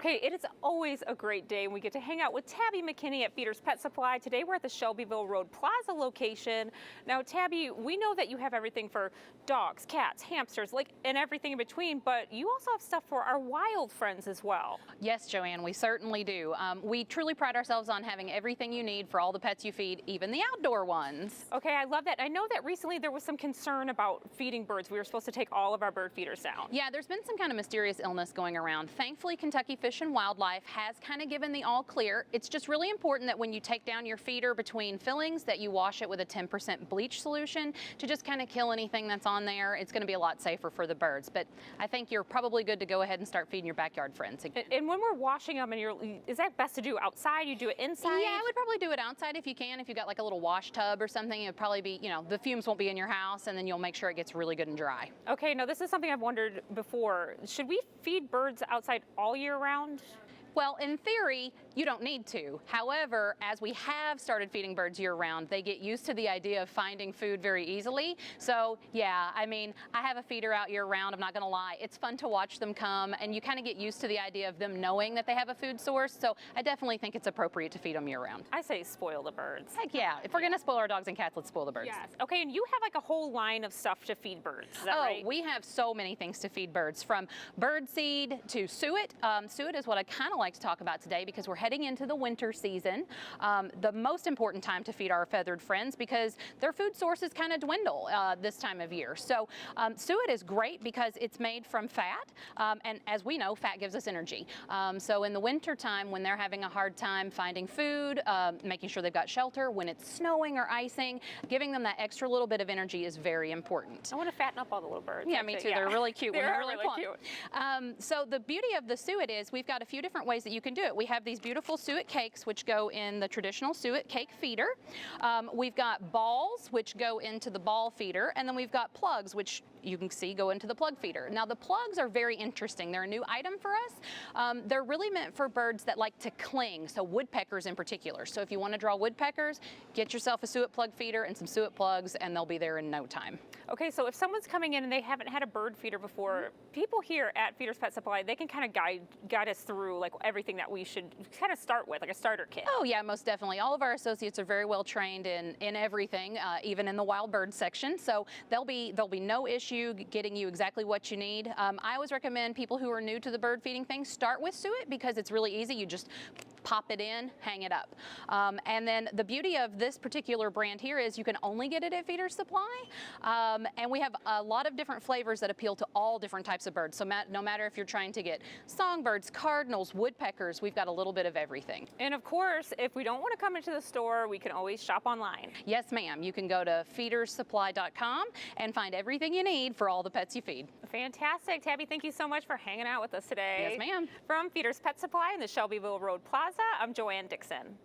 Okay, it is always a great day when we get to hang out with Tabby McKinney at Feeder's Pet Supply. Today we're at the Shelbyville Road Plaza location. Now, Tabby, we know that you have everything for dogs, cats, hamsters, and everything in between, but you also have stuff for our wild friends as well. Yes, Joanne, we certainly do. We truly pride ourselves on having everything you need for all the pets you feed, even the outdoor ones. Okay, I love that. I know that recently there was some concern about feeding birds. We were supposed to take all of our bird feeders down. Yeah, there's been some kind of mysterious illness going around. Thankfully, Kentucky Fish and Wildlife has kind of given the all clear. It's just really important that when you take down your feeder between fillings that you wash it with a 10% bleach solution to just kind of kill anything that's on there. It's going to be a lot safer for the birds, but I think you're probably good to go ahead and start feeding your backyard friends again. And when we're washing them, is that best to do outside? You do it inside? Yeah, I would probably do it outside if you can. If you got like a little wash tub or something, it'd probably be, the fumes won't be in your house, and then you'll make sure it gets really good and dry. Okay, now this is something I've wondered before. Should we feed birds outside all year round? Well, in theory, you don't need to. However, as we have started feeding birds year-round, they get used to the idea of finding food very easily. So, yeah, I have a feeder out year-round, I'm not going to lie. It's fun to watch them come, and you kind of get used to the idea of them knowing that they have a food source. So I definitely think it's appropriate to feed them year-round. I say spoil the birds. Heck yeah. If we're going to spoil our dogs and cats, let's spoil the birds. Yes. Okay, and you have like a whole line of stuff to feed birds. Is that right? We have so many things to feed birds, from bird seed to suet. Suet is what I kind of like to talk about today because we're heading into the winter season, the most important time to feed our feathered friends because their food sources kind of dwindle this time of year. So suet is great because it's made from fat, and as we know, fat gives us energy. So in the winter time, when they're having a hard time finding food, making sure they've got shelter, when it's snowing or icing, giving them that extra little bit of energy is very important. I want to fatten up all the little birds. Yeah, me too. They're really cute when they're really plump. Cute. So the beauty of the suet is we've got a few different ways that you can do it. We have these beautiful suet cakes which go in the traditional suet cake feeder. We've got balls which go into the ball feeder, and then we've got plugs which you can see go into the plug feeder. Now the plugs are very interesting. They're a new item for us. They're really meant for birds that like to cling, so woodpeckers in particular. So if you want to draw woodpeckers, get yourself a suet plug feeder and some suet plugs and they'll be there in no time. Okay, so if someone's coming in and they haven't had a bird feeder before, people here at Feeder's Pet Supply, they can kind of guide us through like everything that we should kind of start with, like a starter kit. Oh yeah, most definitely. All of our associates are very well trained in everything, even in the wild bird section. So there'll be no issue getting you exactly what you need. I always recommend people who are new to the bird feeding thing start with suet because it's really easy. You just pop it in, hang it up. And then the beauty of this particular brand here is you can only get it at Feeder's Supply. And we have a lot of different flavors that appeal to all different types of birds. So no matter if you're trying to get songbirds, cardinals, woodpeckers, we've got a little bit of everything. And of course, if we don't want to come into the store, we can always shop online. Yes, ma'am. You can go to feedersupply.com and find everything you need for all the pets you feed. Fantastic. Tabby, thank you so much for hanging out with us today. Yes, ma'am. From Feeder's Pet Supply in the Shelbyville Road Plaza, I'm Joanne Dixon.